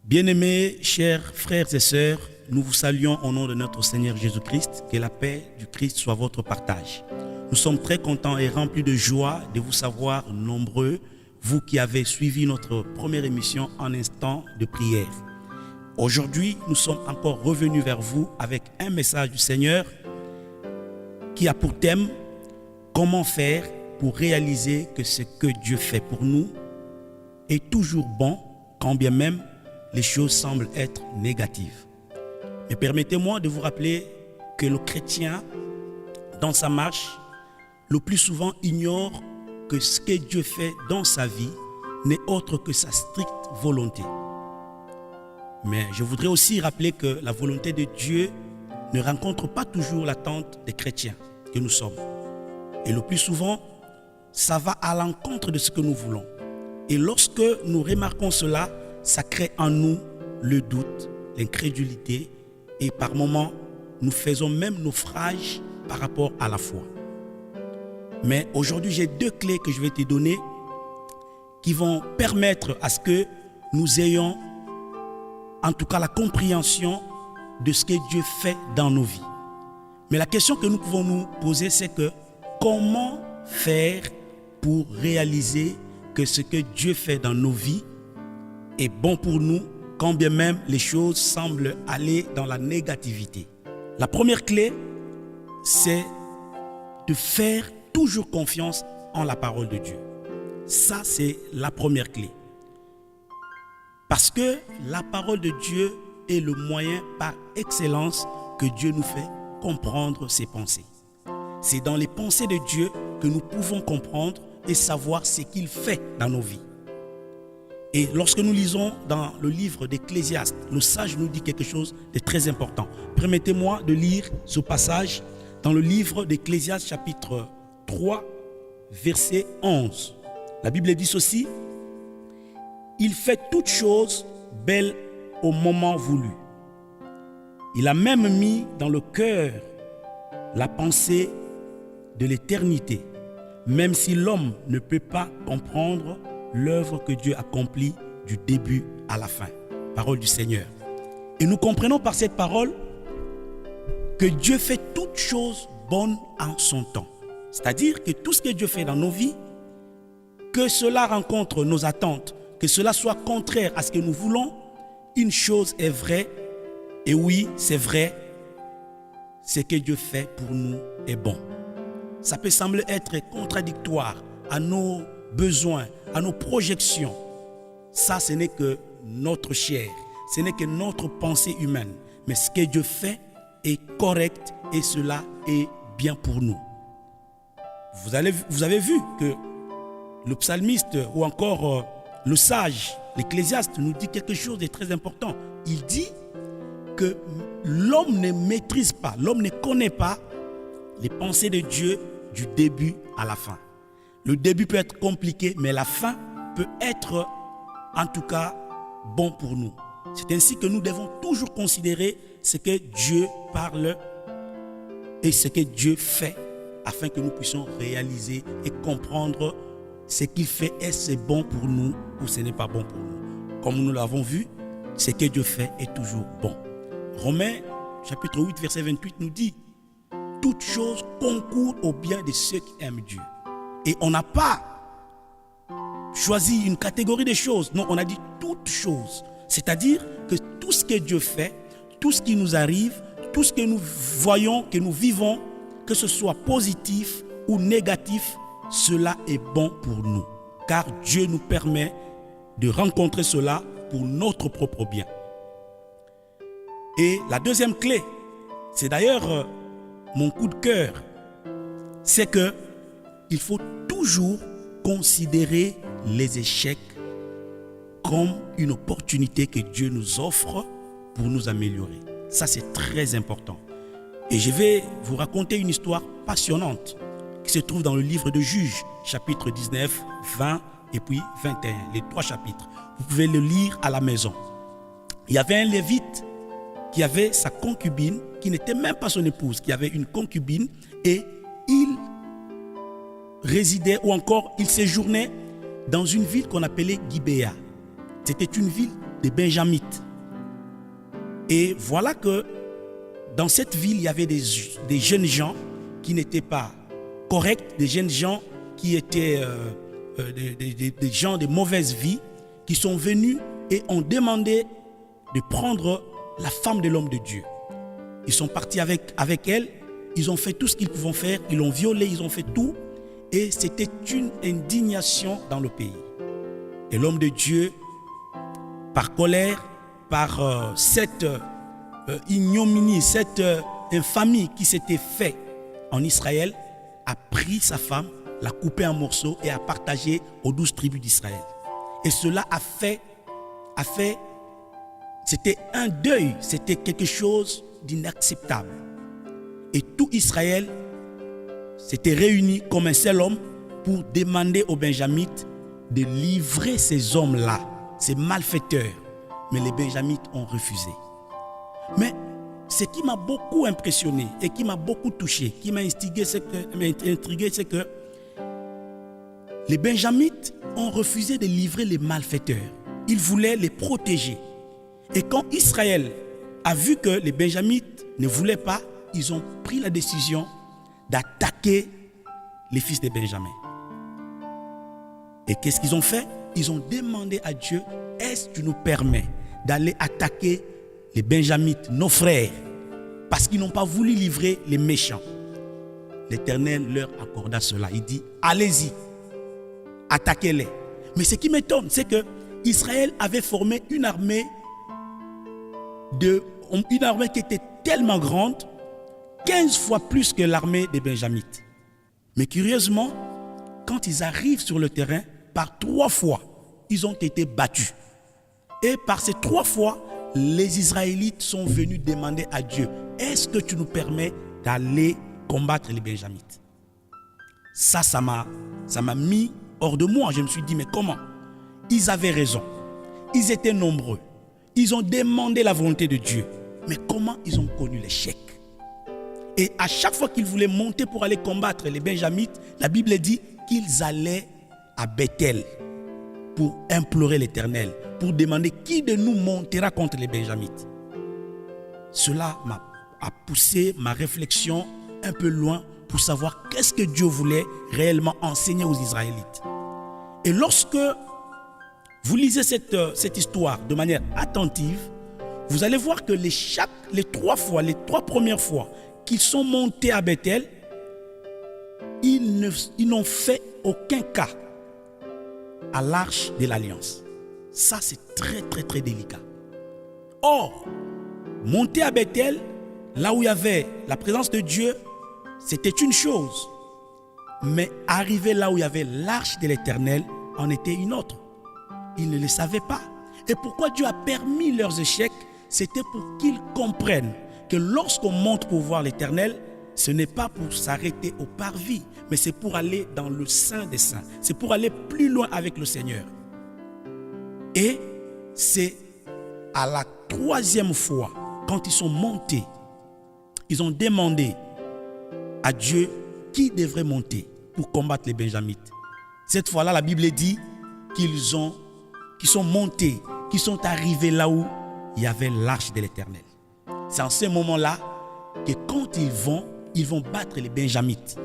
Bien-aimés, chers frères et sœurs, nous vous saluons au nom de notre Seigneur Jésus-Christ. Que la paix du Christ soit votre partage. Nous sommes très contents et remplis de joie de vous savoir nombreux, vous qui avez suivi notre première émission en instant de prière. Aujourd'hui, nous sommes encore revenus vers vous avec un message du Seigneur qui a pour thème « Comment faire pour réaliser que ce que Dieu fait pour nous est toujours bon, quand bien même les choses semblent être négatives. » Mais permettez-moi de vous rappeler que le chrétien, dans sa marche, le plus souvent ignore que ce que Dieu fait dans sa vie n'est autre que sa stricte volonté. Mais je voudrais aussi rappeler que la volonté de Dieu ne rencontre pas toujours l'attente des chrétiens que nous sommes. Et le plus souvent, ça va à l'encontre de ce que nous voulons. Et lorsque nous remarquons cela, ça crée en nous le doute, l'incrédulité et par moments, nous faisons même naufrage par rapport à la foi. Mais aujourd'hui, j'ai deux clés que je vais te donner qui vont permettre à ce que nous ayons en tout cas la compréhension de ce que Dieu fait dans nos vies. Mais la question que nous pouvons nous poser, c'est que comment faire pour réaliser que ce que Dieu fait dans nos vies est bon pour nous, quand bien même les choses semblent aller dans la négativité. La première clé, c'est de faire toujours confiance en la parole de Dieu. Ça, c'est la première clé. Parce que la parole de Dieu est le moyen par excellence que Dieu nous fait comprendre ses pensées. C'est dans les pensées de Dieu que nous pouvons comprendre et savoir ce qu'il fait dans nos vies. Et lorsque nous lisons dans le livre d'Ecclésiaste, le sage nous dit quelque chose de très important. Permettez-moi de lire ce passage dans le livre d'Ecclésiaste chapitre 3, verset 11. La Bible dit ceci: « Il fait toutes choses belles au moment voulu. Il a même mis dans le cœur la pensée de l'éternité, même si l'homme ne peut pas comprendre l'œuvre que Dieu accomplit du début à la fin. » Parole du Seigneur. Et nous comprenons par cette parole que Dieu fait toutes choses bonnes en son temps. C'est-à-dire que tout ce que Dieu fait dans nos vies, que cela rencontre nos attentes, que cela soit contraire à ce que nous voulons, une chose est vraie, et oui, c'est vrai, ce que Dieu fait pour nous est bon. Ça peut sembler être contradictoire à nos besoins, à nos projections. Ça, ce n'est que notre chair, ce n'est que notre pensée humaine. Mais ce que Dieu fait est correct et cela est bien pour nous. Vous avez vu que le psalmiste ou encore le sage, l'Ecclésiaste nous dit quelque chose de très important. Il dit que l'homme ne maîtrise pas, l'homme ne connaît pas les pensées de Dieu du début à la fin. Le début peut être compliqué, mais la fin peut être en tout cas bon pour nous. C'est ainsi que nous devons toujours considérer ce que Dieu parle et ce que Dieu fait afin que nous puissions réaliser et comprendre ce qu'il fait. Est-ce bon pour nous ou ce n'est pas bon pour nous? Comme nous l'avons vu, ce que Dieu fait est toujours bon. Romains chapitre 8 verset 28 nous dit: « Toutes choses concourent au bien de ceux qui aiment Dieu. » Et on n'a pas choisi une catégorie de choses. Non, on a dit toutes choses. C'est-à-dire que tout ce que Dieu fait, tout ce qui nous arrive, tout ce que nous voyons, que nous vivons, que ce soit positif ou négatif, cela est bon pour nous. Car Dieu nous permet de rencontrer cela pour notre propre bien. Et la deuxième clé, c'est d'ailleurs mon coup de cœur, c'est que il faut toujours considérer les échecs comme une opportunité que Dieu nous offre pour nous améliorer. Ça, c'est très important. Et je vais vous raconter une histoire passionnante qui se trouve dans le livre de Juges, chapitre 19, 20 et puis 21, les 3 chapitres. Vous pouvez le lire à la maison. Il y avait un Lévite qui avait sa concubine, qui n'était même pas son épouse, qui avait une concubine, et il résidait ou encore il séjournait dans une ville qu'on appelait Gibéa. C'était une ville des Benjamites. Et voilà que dans cette ville, il y avait des jeunes gens qui n'étaient pas corrects, des jeunes gens qui étaient des gens de mauvaise vie, qui sont venus et ont demandé de prendre la femme de l'homme de Dieu. Ils sont partis avec elle, ils ont fait tout ce qu'ils pouvaient faire, ils l'ont violée, ils ont fait tout. Et c'était une indignation dans le pays. Et l'homme de Dieu, par colère, par cette ignominie, cette infamie qui s'était faite en Israël, a pris sa femme, l'a coupée en morceaux et a partagé aux 12 tribus d'Israël. Et cela a fait, c'était un deuil, c'était quelque chose d'inacceptable. Et tout Israël s'était réuni comme un seul homme pour demander aux Benjamites de livrer ces hommes-là, ces malfaiteurs. Mais les Benjamites ont refusé. Mais ce qui m'a beaucoup impressionné et qui m'a beaucoup touché, qui m'a intrigué, c'est que les Benjamites ont refusé de livrer les malfaiteurs. Ils voulaient les protéger. Et quand Israël a vu que les Benjamites ne voulaient pas, ils ont pris la décision d'attaquer les fils de Benjamin. Et qu'est-ce qu'ils ont fait? Ils ont demandé à Dieu, est-ce que tu nous permets d'aller attaquer les Benjamites, nos frères, parce qu'ils n'ont pas voulu livrer les méchants? L'Éternel leur accorda cela. Il dit, allez-y, attaquez-les. Mais ce qui m'étonne, c'est que Israël avait formé une armée qui était tellement grande, 15 fois plus que l'armée des Benjamites. Mais curieusement, quand ils arrivent sur le terrain, par 3 fois, ils ont été battus. Et par ces 3 fois, les Israélites sont venus demander à Dieu, est-ce que tu nous permets d'aller combattre les Benjamites? Ça m'a mis hors de moi. Je me suis dit, mais comment? Ils avaient raison. Ils étaient nombreux. Ils ont demandé la volonté de Dieu. Mais comment ils ont connu l'échec? Et à chaque fois qu'ils voulaient monter pour aller combattre les Benjamites, la Bible dit qu'ils allaient à Bethel pour implorer l'Éternel, pour demander qui de nous montera contre les Benjamites. Cela a poussé ma réflexion un peu loin pour savoir qu'est-ce que Dieu voulait réellement enseigner aux Israélites. Et lorsque vous lisez cette histoire de manière attentive, vous allez voir que les 3 premières fois qu'ils sont montés à Bethel, ils n'ont fait aucun cas à l'arche de l'Alliance. Ça, c'est très, très, très délicat. Or, monter à Bethel, là où il y avait la présence de Dieu, c'était une chose. Mais arriver là où il y avait l'arche de l'Éternel en était une autre. Ils ne le savaient pas. Et pourquoi Dieu a permis leurs échecs? C'était pour qu'ils comprennent que lorsqu'on monte pour voir l'Éternel, ce n'est pas pour s'arrêter au parvis, mais c'est pour aller dans le Saint des Saints. C'est pour aller plus loin avec le Seigneur. Et c'est à la 3e fois, quand ils sont montés, ils ont demandé à Dieu qui devrait monter pour combattre les Benjamites. Cette fois-là, la Bible dit qu'ils sont montés, qu'ils sont arrivés là où il y avait l'arche de l'Éternel. C'est en ce moment-là que quand ils vont battre les Benjamites.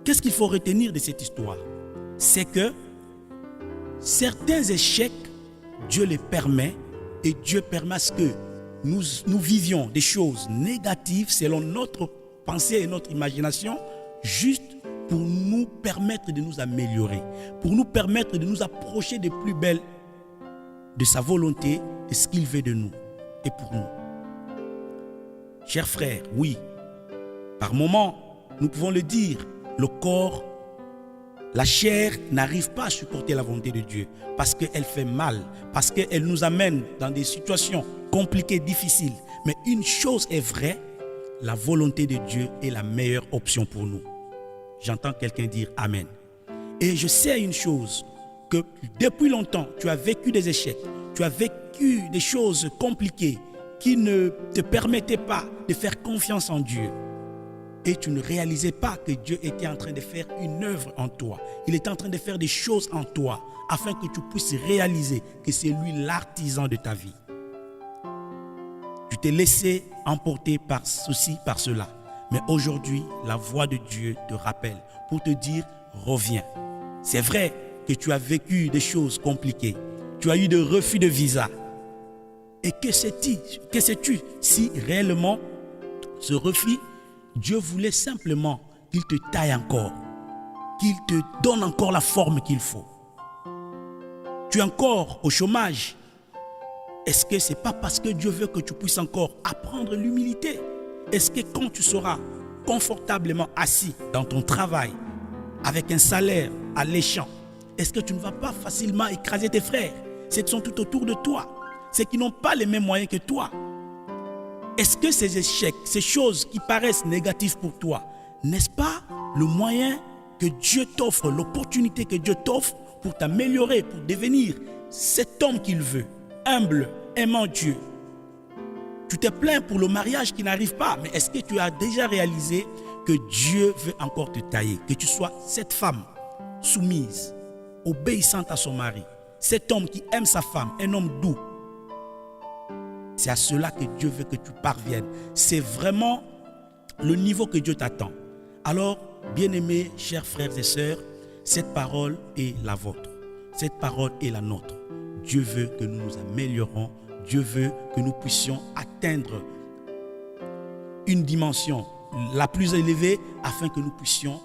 Qu'est-ce qu'il faut retenir de cette histoire? C'est que certains échecs, Dieu les permet, et Dieu permet à ce que nous vivions des choses négatives selon notre pensée et notre imagination, juste pour nous permettre de nous améliorer, pour nous permettre de nous approcher de plus belle de sa volonté, de ce qu'il veut de nous et pour nous. Chers frères, oui, par moments, nous pouvons le dire, le corps, la chair n'arrive pas à supporter la volonté de Dieu parce qu'elle fait mal, parce qu'elle nous amène dans des situations compliquées, difficiles. Mais une chose est vraie, la volonté de Dieu est la meilleure option pour nous. J'entends quelqu'un dire Amen. Et je sais une chose, que depuis longtemps, tu as vécu des échecs, tu as vécu des choses compliquées qui ne te permettaient pas de faire confiance en Dieu. et tu ne réalisais pas que Dieu était en train de faire une œuvre en toi. Il était en train de faire des choses en toi afin que tu puisses réaliser que c'est lui l'artisan de ta vie. Tu t'es laissé emporter par ceci, par cela. Mais aujourd'hui, la voix de Dieu te rappelle pour te dire, reviens. C'est vrai que tu as vécu des choses compliquées. Tu as eu de refus de visa. Et que sais-tu si réellement ce refus, Dieu voulait simplement qu'il te taille encore, qu'il te donne encore la forme qu'il faut. Tu es encore au chômage. Est-ce que ce n'est pas parce que Dieu veut que tu puisses encore apprendre l'humilité? Est-ce que quand tu seras confortablement assis dans ton travail, avec un salaire alléchant, est-ce que tu ne vas pas facilement écraser tes frères, ceux qui sont tout autour de toi, ceux qui n'ont pas les mêmes moyens que toi? Est-ce que ces échecs, ces choses qui paraissent négatives pour toi, n'est-ce pas le moyen que Dieu t'offre, l'opportunité que Dieu t'offre pour t'améliorer, pour devenir cet homme qu'il veut, humble, aimant Dieu? Tu te plains pour le mariage qui n'arrive pas, mais est-ce que tu as déjà réalisé que Dieu veut encore te tailler, que tu sois cette femme soumise, obéissante à son mari, cet homme qui aime sa femme, un homme doux? C'est à cela que Dieu veut que tu parviennes. C'est vraiment le niveau que Dieu t'attend. Alors, bien-aimés, chers frères et sœurs, cette parole est la vôtre. Cette parole est la nôtre. Dieu veut que nous nous améliorons. Dieu veut que nous puissions atteindre une dimension la plus élevée afin que nous puissions,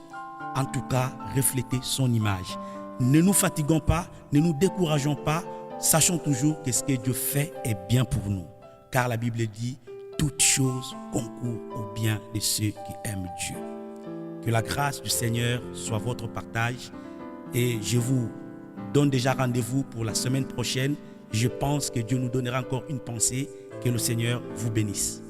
en tout cas, refléter son image. Ne nous fatiguons pas, ne nous décourageons pas. Sachons toujours que ce que Dieu fait est bien pour nous. Car la Bible dit, toutes choses concourent au bien de ceux qui aiment Dieu. Que la grâce du Seigneur soit votre partage. Et je vous donne déjà rendez-vous pour la semaine prochaine. Je pense que Dieu nous donnera encore une pensée. Que le Seigneur vous bénisse.